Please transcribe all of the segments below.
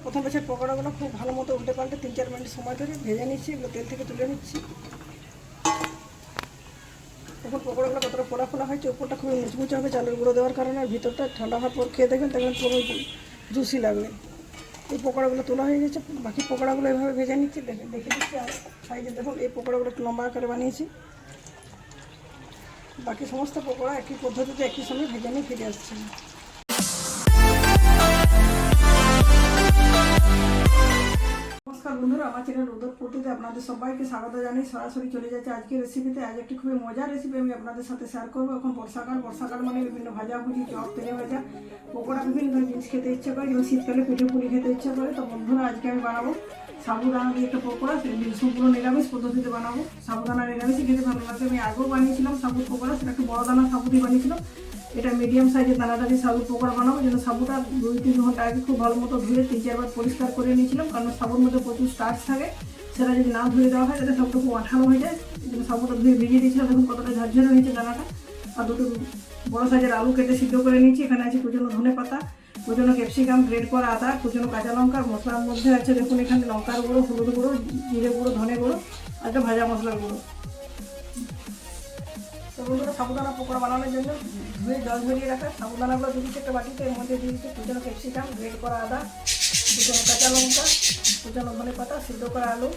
প্রথম ব্যাচের পকোড়াগুলো খুব ভালো মতো উল্টে পাল্টে 3-4 মিনিট সময় ধরে ভেজে নিচ্ছি। এগুলো তেল থেকে তুলে নিচ্ছি। এখন পকোড়াগুলো কতটা ফোলা ফোলা হয়েছে, উপরটা খুবই মুচমুচে হবে চালের গুঁড়ো দেওয়ার কারণে, আর ভিতরটা ঠান্ডা হওয়ার পর খেয়ে দেখবেন তখন পুরো জুসি লাগবে। এই পকোড়াগুলো তোলা হয়ে গেছে। বাকি পকোড়াগুলো এভাবে ভেজে নিচ্ছি। দেখে দিচ্ছি আর সাইজে দেখুন এই পকোড়াগুলো একটু লম্বা আকারে বানিয়েছি। বাকি সমস্ত পকোড়া একই পদ্ধতিতে একই সঙ্গে ভেজে নিয়ে ফিরে আসছি। নমস্কার বন্ধুরা, আমার চ্যানেল উদরপূর্তিতে আপনাদের সবাইকে স্বাগত জানিয়ে সরাসরি চলে যাচ্ছে আজকের রেসিপিতে। আজ একটি খুবই মজার রেসিপি আমি আপনাদের সাথে শেয়ার করবো। এখন বর্ষাকাল মানে বিভিন্ন ভাজাভুজি, চপ, তেলে ভাজা, পকোড়া, বিভিন্ন জিনিস খেতে ইচ্ছে করে, যেমন শীতকালে পিঠে পুলি খেতে ইচ্ছে করে। তো বন্ধুরা, আজকে আমি বানাবো সাবুদানা দিয়ে একটা পকোড়া, সম্পূর্ণ নিরামিষ পদ্ধতিতে বানাবো। সাবুদানা নিরামিষই খেতে ভালো লাগে। আমি আগেও বানিয়েছিলাম সাবুর পকোড়া, সেটা একটু বড় দানা সাবু দিয়ে বানিয়েছিলাম। এটা মিডিয়াম সাইজের দানাটা দিয়ে সাবুর পকোড়া বানাবো। যেন সাবুটা 2-3 ঘন্টা আগে খুব ভালো মতো ধুয়ে 3-4 বার পরিষ্কার করে নিয়েছিলাম, কারণ সাবুর মধ্যে প্রচুর স্টার্চ থাকে। সেটা যদি না ধুয়ে দেওয়া হয় তাহলে সাবুটা খুব আঠালো হয়ে যায়। এই জন্য সাবুটা ধুয়ে ভিজিয়ে দিয়েছিলাম। দেখুন কতটা ঝরঝরে হয়েছে দানাটা। আর দুটো বড় সাইজের আলু কেটে সিদ্ধ করে নিয়েছি। এখানে আছে কুচনো ধনে পাতা, কুচনো ক্যাপসিকাম, গ্রেড করা আদা, কুচনো কাঁচা লঙ্কা। মশলার মধ্যে আছে দেখুন এখানে লঙ্কার গুঁড়ো, হলুদ গুঁড়ো, জিরে গুঁড়ো, ধনে গুঁড়ো আর একটা ভাজা মশলার গুঁড়ো। তো বন্ধুরা, সাবুদানা পকোড়া বানানোর জন্য ধুয়ে জল ঝরিয়ে রাখা সাবুদানাগুলো দিয়ে দিচ্ছি একটা বাটিতে। এর মধ্যে দিয়ে দিচ্ছি কুচনো ক্যাপসিকাম, গ্রেড করা আদা, কুচনো কাঁচা লঙ্কা, কুচনো ধনে পাতা, সিদ্ধ করা আলু।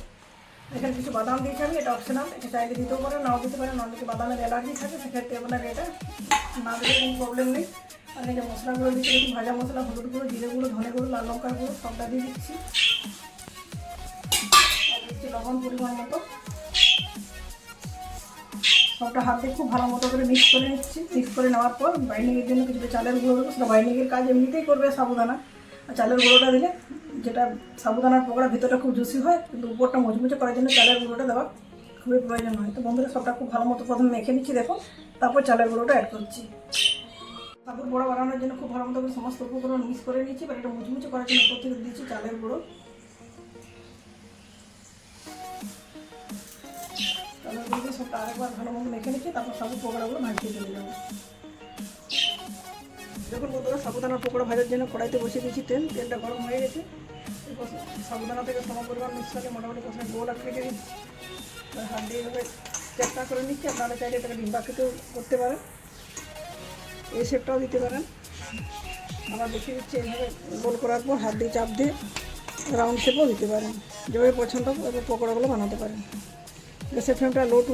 এখানে কিছু বাদাম দিয়েছি আমি, এটা অপশনাল, এটা চাইলে দিতেও পারেন, নাও দিতে পারেন। অনেকে বাদামের অ্যালার্জি থাকে, সেক্ষেত্রে আপনার এটা না দিলে কোনো প্রবলেম নেই। আর এই যে মশলাগুলো দিচ্ছি দেখুন, ভাজা মশলা, হলুদ গুঁড়ো, জিরে গুঁড়ো, ধনে গুঁড়ো, লাল লঙ্কার গুঁড়ো সবটা দিয়ে দিচ্ছি। আর দিচ্ছি লবণ পরিমাণ মতো। সবটা হাত দিয়ে খুব ভালো মতো করে মিক্স করে নিচ্ছি। মিক্স করে নেওয়ার পর বাইন্ডিংয়ের জন্য কিছুটা চালের গুঁড়ো দেবো। সেটা বাইন্ডিংয়ের কাজ এমনিতেই করবে সাবুদানা। আর চালের গুঁড়োটা দিলে যেটা সাবুদানার পকোড়া ভিতরটা খুব জুসি হয়, কিন্তু উপরটা মুচমুচে করার জন্য চালের গুঁড়োটা দেওয়া খুবই প্রয়োজন হয়। তো বন্ধুরা, সবটা খুব ভালো মতো প্রথমে মেখে নিচ্ছি দেখুন, তারপর চালের গুঁড়োটা অ্যাড করছি। সাবুর বড়া বানানোর জন্য খুব ভালো মতো করে সমস্ত উপকরণ মিক্স করে নিচ্ছি। এবার এটা মুচমুচে করার জন্য উপর থেকে দিচ্ছি চালের গুঁড়ো। চালের গুঁড়ো দিয়ে সবটা আরেকবার ভালো মতো মেখে নিচ্ছি। তারপর সাবুর পকোড়াগুলো ভাজতে চলে যাবো। দেখুন বন্ধুরা, সাবুদানার পকোড়া ভাজার জন্য কড়াইতে বসিয়ে দিয়েছি তেল। তেলটা গরম হয়ে গেছে। সাবুদানা থেকে সম পরিমাণ মিশ্রণে মোটামুটি প্রথমে গোল আঁকড়ে নিচ্ছি। হাত দিয়ে এভাবে চেষ্টা করে নিচ্ছি। আপনারা চাইলে এটাকে ডিম্বাকৃতিও করতে পারেন, এই শেপটাও দিতে পারেন। আবার দেখিয়ে দিচ্ছি এইভাবে গোল করার পর হাত দিয়ে চাপ দিয়ে রাউন্ড শেপও দিতে পারেন। যেভাবে পছন্দ ওভাবে পকোড়াগুলো বানাতে পারেন। গ্যাসের ফ্লেমটা লো টু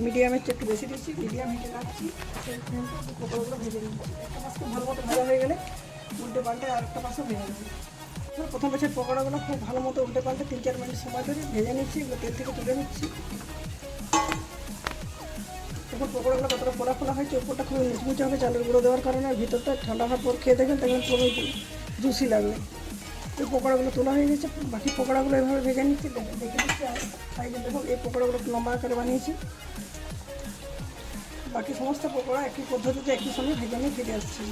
মিডিয়ামের চেয়ে একটু বেশি দিচ্ছি, মিডিয়াম হিটে রাখছি। সেই ফ্লেমটা পকোড়াগুলো ভেজে নিচ্ছি। একটা পাশ খুব ভালো মতো ভাজা হয়ে গেলে উল্টে পাল্টে আরেকটা পাশও ভেজে নেব। প্রথম ব্যাচের পকোড়াগুলো খুব ভালো মতো উল্টে পাল্টে 3-4 মিনিট সময় ধরে ভেজে নিচ্ছি। এগুলো তেল থেকে তুলে নিচ্ছি। এখন পকোড়াগুলো কতটা ফোলা ফোলা হয়েছে, উপরটা খুবই মুচমুচে হবে চালের গুঁড়ো দেওয়ার কারণে, আর ভিতরটা ঠান্ডা হওয়ার পর খেয়ে দেখবেন তখন পুরো জুসি লাগবে। এই পকোড়াগুলো তোলা হয়ে গেছে। বাকি পকোড়াগুলো এভাবে ভেজে নিচ্ছি। দেখে দিচ্ছি আর সাইজে দেখুন এই পকোড়াগুলো একটু লম্বা আকারে বানিয়েছি। বাকি সমস্ত পকোড়া একই পদ্ধতিতে একই সঙ্গে ভেজে নিয়ে ফিরে আসছি।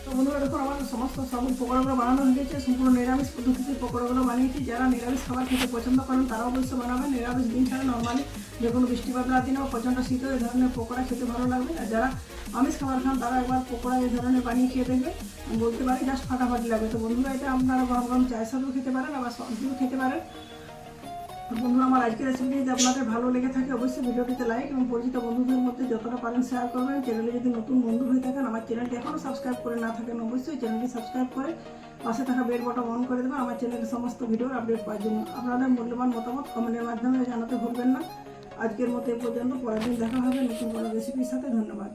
তো বন্ধুরা, দেখুন আমার সমস্ত সাবুর পকোড়াগুলো বানানো হয়ে গেছে। সম্পূর্ণ নিরামিষ পদ্ধতিতে পকোড়াগুলো বানিয়েছি। যারা নিরামিষ খাবার খেতে পছন্দ করেন তারা অবশ্যই বানাবেন। নিরামিষ দিন ছাড়া নর্মালি যে কোনো বৃষ্টিপাতের দিনে বা প্রচণ্ড শীত এই ধরনের পকোড়া খেতে ভালো লাগবে। আর যারা আমিষ খাবার খান তারা একবার পকোড়া এই ধরনের বানিয়ে খেয়ে দেখবে, বলতে পারি জাস্ট ফাটাফাটি লাগবে। তো বন্ধুরা, এটা আপনারা গরম গরম চায়ের সাথেও খেতে পারেন, আবার সবজিও খেতে পারেন। বন্ধুরা, আমার আজকের রেসিপি যদি আপনাদের ভালো লেগে থাকে অবশ্যই ভিডিওটিতে লাইক এবং পরিচিত বন্ধুদের মধ্যে যতটা পারেন শেয়ার করবেন। চ্যানেলে যদি নতুন বন্ধু হয়ে থাকেন, আমার চ্যানেলটি এখনও সাবস্ক্রাইব করে না থাকেন, অবশ্যই চ্যানেলটি সাবস্ক্রাইব করে পাশে থাকা বেল বাটন অন করে দেবেন আমার চ্যানেলের সমস্ত ভিডিওর আপডেট পাওয়ার জন্য। আপনাদের মূল্যবান মতামত কমেন্টের মাধ্যমে জানাতে ভুলবেন না। আজকের মতো এ পর্যন্ত, পরের দিন দেখা হবে নতুন কোনো রেসিপির সাথে। ধন্যবাদ।